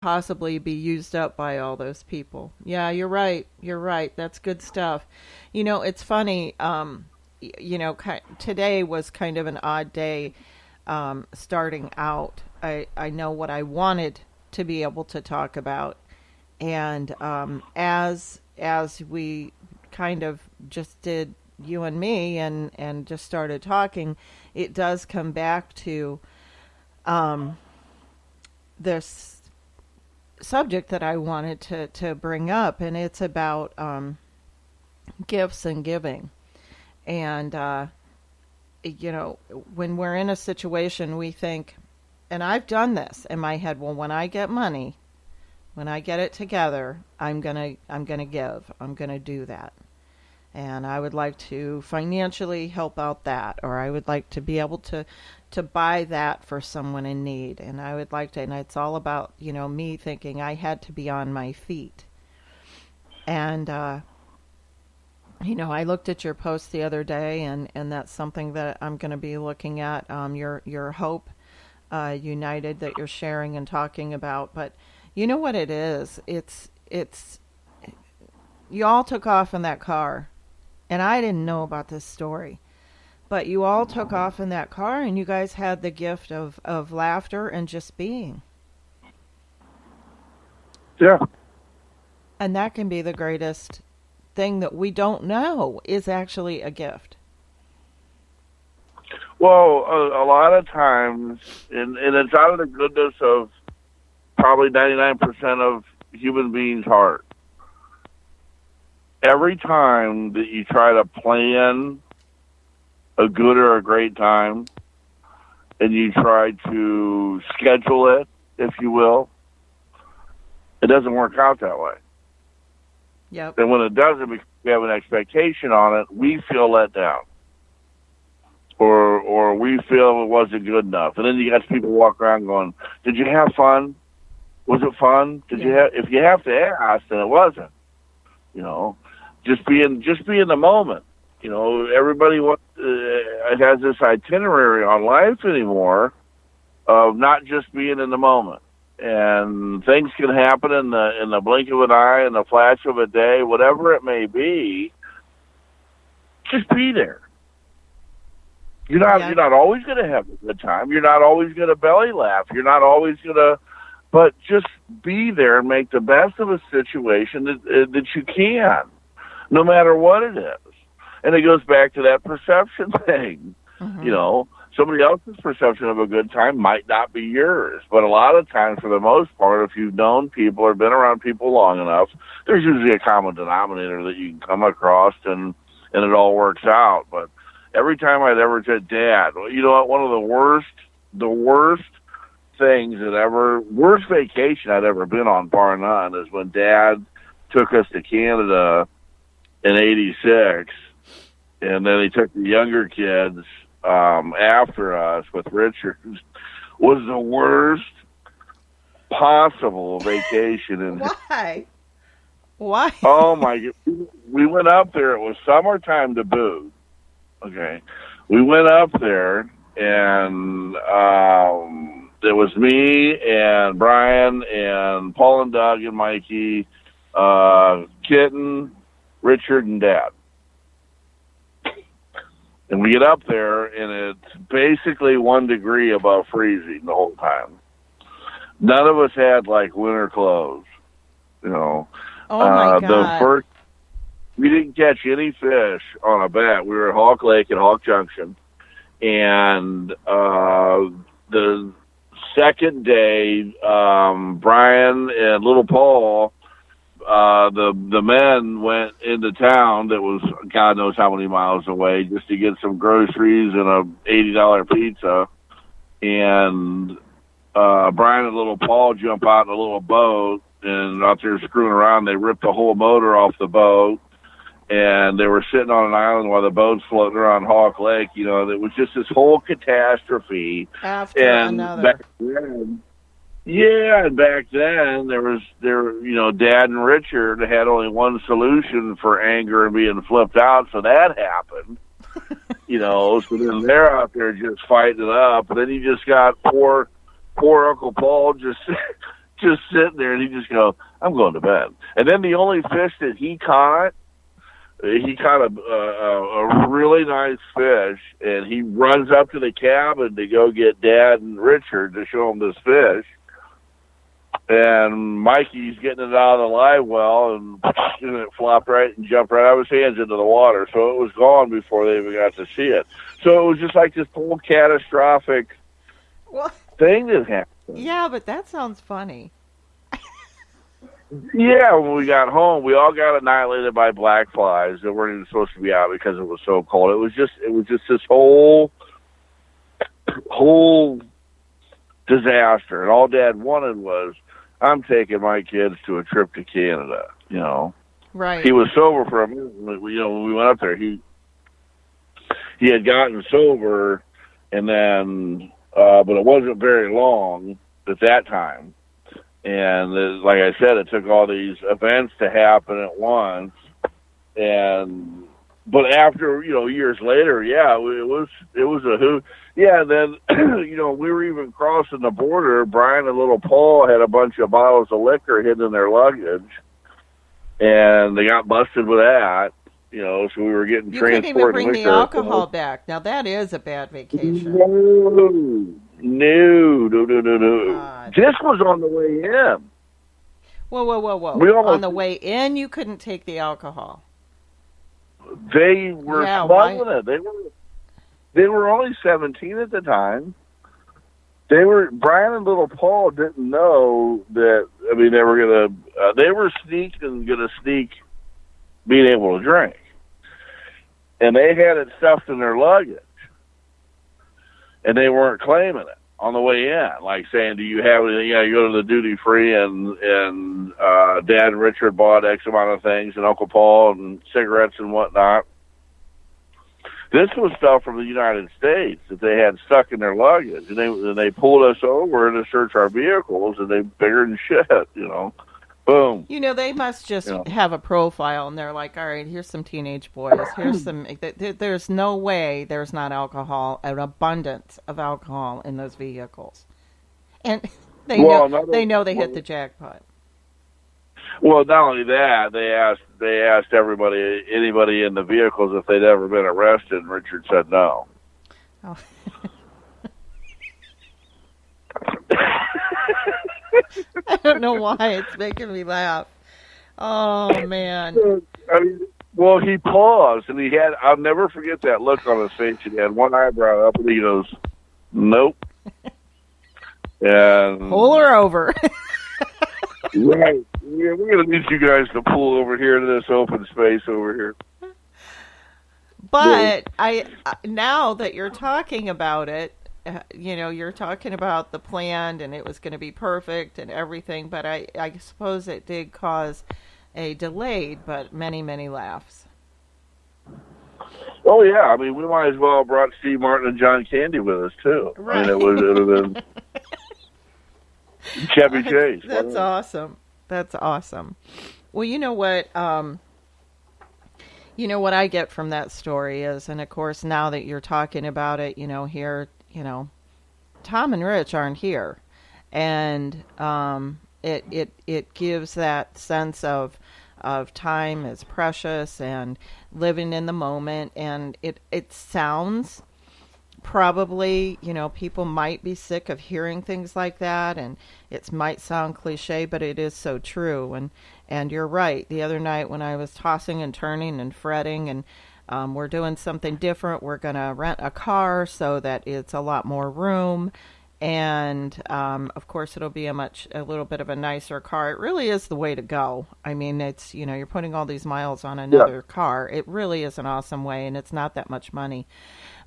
possibly be used up by all those people. Yeah, you're right. You're right. That's good stuff. It's funny. Today was kind of an odd day starting out. I know what I wanted to be able to talk about, and as we kind of just did, you and me, and just started talking, it does come back to this subject that I wanted to bring up, and it's about gifts and giving. And, when we're in a situation, we think, and I've done this in my head, well, when I get money, when I get it together, I'm gonna give. I'm gonna do that. And I would like to financially help out that, or I would like to be able to buy that for someone in need. And I would like to, and it's all about, me thinking I had to be on my feet. And, I looked at your post the other day, and that's something that I'm going to be looking at, your Hope United that you're sharing and talking about. But you know what it is? It's, you all took off in that car, and I didn't know about this story. But you all took off in that car, and you guys had the gift of laughter and just being. Yeah. And that can be the greatest thing that we don't know is actually a gift. Well, a lot of times, and it's out of the goodness of probably 99% of human beings' heart. Every time that you try to plan a good or a great time, and you try to schedule it, if you will, it doesn't work out that way. Yep. And when it doesn't, because we have an expectation on it, we feel let down. Or we feel it wasn't good enough. And then you got people walk around going, did you have fun? Was it fun? If you have to ask, then it wasn't. Just be in the moment. Everybody has this itinerary on life anymore of not just being in the moment. And things can happen in the blink of an eye, in the flash of a day, whatever it may be. Just be there. You're not always going to have a good time. You're not always going to belly laugh. You're not always going to, but just be there and make the best of a situation that you can, no matter what it is. And it goes back to that perception thing. Mm-hmm. Somebody else's perception of a good time might not be yours. But a lot of times, for the most part, if you've known people or been around people long enough, there's usually a common denominator that you can come across, and it all works out. But every time I'd ever said, Dad, you know what, one of the worst worst vacation I'd ever been on, bar none, is when Dad took us to Canada in '86, and then he took the younger kids after us with Richard. Was the worst possible vacation. Why? Oh my God. We went up there. It was summertime to boot. Okay. We went up there, and it was me and Brian and Paul and Doug and Mikey, Kitten, Richard, and Dad. And we get up there, and it's basically 1 degree above freezing the whole time. None of us had, winter clothes, Oh, my God. We didn't catch any fish on a bat. We were at Hawk Lake at Hawk Junction. And the second day, Brian and little Paul, the men went into town that was God knows how many miles away just to get some groceries and a $80 pizza. And Brian and little Paul jump out in a little boat, and out there screwing around, they ripped the whole motor off the boat. And they were sitting on an island while the boat's floating around Hawk Lake. It was just this whole catastrophe. After another. Back then, there was Dad and Richard had only one solution for anger and being flipped out, so that happened. So then they're out there just fighting it up. And then you just got poor Uncle Paul just just sitting there, and he just go, "I'm going to bed." And then the only fish that he caught a really nice fish, and he runs up to the cabin to go get Dad and Richard to show him this fish. And Mikey's getting it out of the live well, and it flopped right and jumped right out of his hands into the water. So it was gone before they even got to see it. So it was just like this whole catastrophic thing that happened. Yeah, but that sounds funny. Yeah, when we got home, we all got annihilated by black flies that weren't even supposed to be out because it was so cold. It was just this whole disaster. And all Dad wanted was, I'm taking my kids to a trip to Canada, Right. He was sober for a minute. When we went up there, he had gotten sober, and then, but it wasn't very long at that time. And like I said, it took all these events to happen at once. But after, years later, yeah, it was a hoot. Yeah, and then, we were even crossing the border. Brian and little Paul had a bunch of bottles of liquor hidden in their luggage, and they got busted with that. So we were getting transported. You couldn't even bring the alcohol back. Now that is a bad vacation. No. This was on the way in. Whoa. On the way in, you couldn't take the alcohol. They were smuggling it. They were only 17 at the time. Brian and little Paul didn't know that. I mean, they were gonna sneak being able to drink, and they had it stuffed in their luggage, and they weren't claiming it on the way in, like saying, "Do you have anything?" You go to the duty free, and Dad and Richard bought X amount of things, and Uncle Paul and cigarettes and whatnot. This was stuff from the United States that they had stuck in their luggage, and they pulled us over to search our vehicles, and they bigger than shit, Boom. They must just have a profile, and they're like, all right, here's some teenage boys. Here's some. There's no way there's not alcohol, an abundance of alcohol in those vehicles, and they know they hit the jackpot. Well, not only that, they asked anybody in the vehicles if they'd ever been arrested, and Richard said no. Oh. I don't know why it's making me laugh. Oh man! He paused, and I'll never forget that look on his face. He had one eyebrow up, and he goes, "Nope." And pull her over. Right. Yeah, we're going to need you guys to pull over here to this open space over here. But now that you're talking about it, you're talking about the plan, and it was going to be perfect and everything, but I suppose it did cause a delayed but many, many laughs. Oh, yeah. I mean, we might as well have brought Steve Martin and John Candy with us, too. Right. I mean, it would have been Chevy Chase. That's awesome. That's awesome. Well, you know what I get from that story is, and of course, now that you're talking about it, here, Tom and Rich aren't here. And it gives that sense of time is precious and living in the moment. And it sounds probably, people might be sick of hearing things like that, and it might sound cliche, but it is so true. And you're right. The other night when I was tossing and turning and fretting, and we're doing something different, we're going to rent a car so that it's a lot more room. And, of course, it'll be a little bit of a nicer car. It really is the way to go. I mean, it's, you're putting all these miles on another car. It really is an awesome way, and it's not that much money.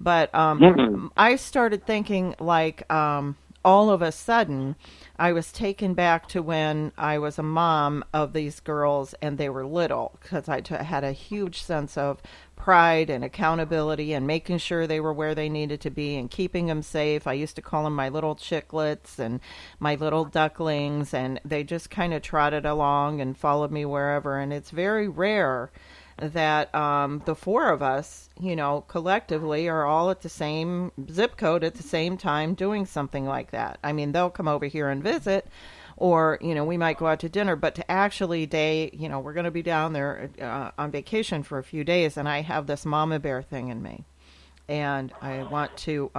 But I started thinking, like, all of a sudden, I was taken back to when I was a mom of these girls and they were little, because I had a huge sense of pride and accountability and making sure they were where they needed to be and keeping them safe. I used to call them my little chicklets and my little ducklings, and they just kind of trotted along and followed me wherever. And it's very rare that the four of us, collectively are all at the same zip code at the same time doing something like that. I mean, they'll come over here and visit, or, we might go out to dinner, but to actually we're going to be down there on vacation for a few days, and I have this mama bear thing in me, and I want to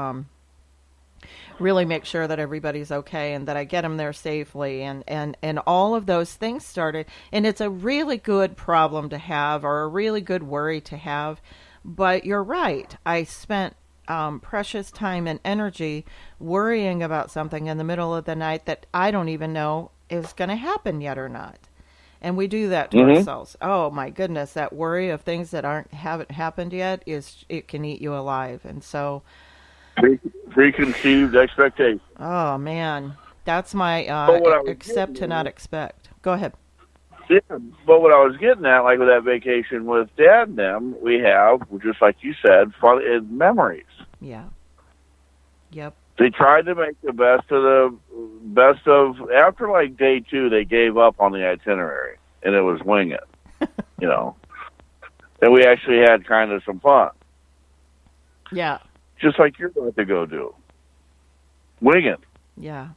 really make sure that everybody's okay and that I get them there safely, and all of those things started. And it's a really good problem to have, or a really good worry to have. But you're right. I spent precious time and energy worrying about something in the middle of the night that I don't even know is going to happen yet or not. And we do that to ourselves. Oh my goodness, that worry of things that haven't happened yet it can eat you alive. And so preconceived expectation. Oh man, that's my accept to not expect. Go ahead. Yeah, but what I was getting at, like with that vacation with Dad and them, we have, just like you said, fun and memories. Yeah. Yep. They tried to make the best of. After like day 2, they gave up on the itinerary, and it was wing it, And we actually had kind of some fun. Yeah. Just like you're about to go do. Wing it. Yeah.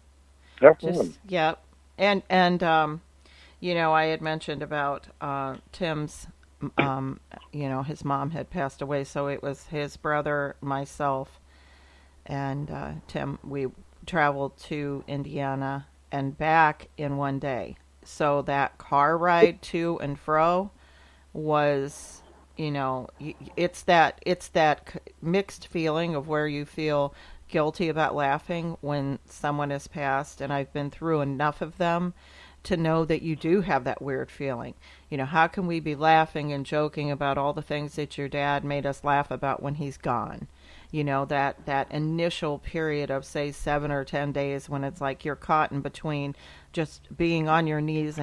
Have fun. Yeah. And I had mentioned about Tim's, his mom had passed away, so it was his brother, myself, and Tim. We traveled to Indiana and back in one day. So that car ride to and fro was, it's that mixed feeling of where you feel guilty about laughing when someone has passed, and I've been through enough of them to know that you do have that weird feeling. How can we be laughing and joking about all the things that your dad made us laugh about when he's gone? That initial period of, say, 7 or 10 days when it's like you're caught in between just being on your knees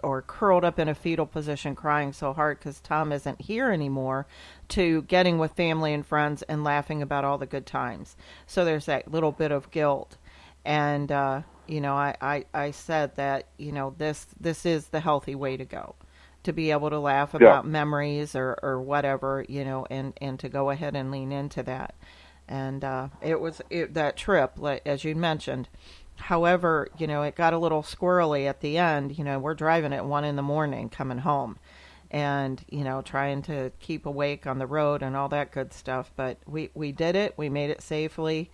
or curled up in a fetal position crying so hard because Tom isn't here anymore, to getting with family and friends and laughing about all the good times. So there's that little bit of guilt. And, I said that, this is the healthy way to go, to be able to laugh about memories or whatever, and to go ahead and lean into that. And that trip, as you mentioned. However, it got a little squirrely at the end. We're driving at 1 a.m. coming home, and trying to keep awake on the road and all that good stuff. But we did it. We made it safely,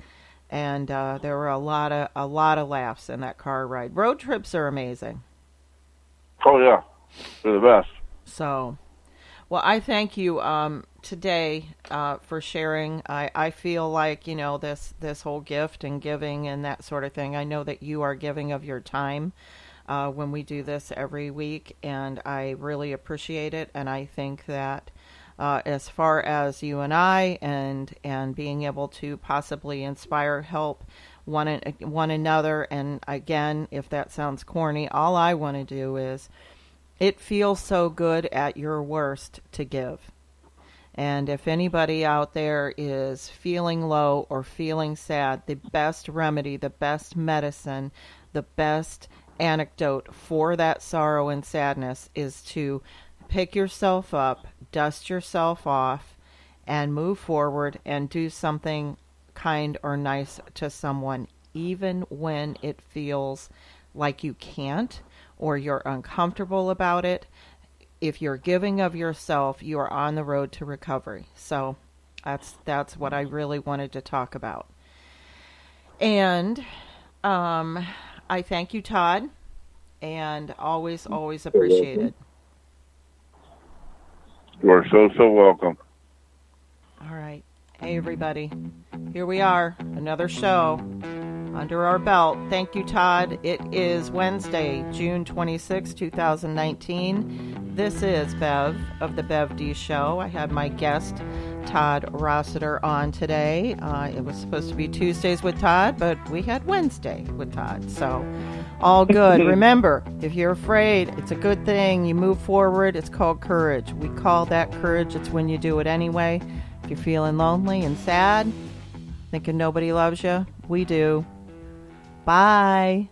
and there were a lot of laughs in that car ride. Road trips are amazing. Oh yeah, they're the best. So, well, I thank you today for sharing. I feel like, this whole gift and giving and that sort of thing, I know that you are giving of your time when we do this every week, and I really appreciate it. And I think that as far as you and I and being able to possibly inspire, help one another, and again, if that sounds corny, all I want to do is, it feels so good at your worst to give. And if anybody out there is feeling low or feeling sad, the best remedy, the best medicine, the best antidote for that sorrow and sadness is to pick yourself up, dust yourself off, and move forward and do something kind or nice to someone, even when it feels like you can't or you're uncomfortable about it. If you're giving of yourself, you are on the road to recovery. So that's what I really wanted to talk about. And I thank you, Todd, and always appreciated. You're so welcome. All right. Hey, everybody. Here we are, another show under our belt. Thank you, Todd. It is Wednesday, June 26, 2019. This is Bev of the Bev D Show. I had my guest, Todd Rossiter, on today. It was supposed to be Tuesdays with Todd, but we had Wednesday with Todd. So, all good. Remember, if you're afraid, it's a good thing. You move forward. It's called courage. We call that courage. It's when you do it anyway. If you're feeling lonely and sad, thinking nobody loves you, we do. Bye.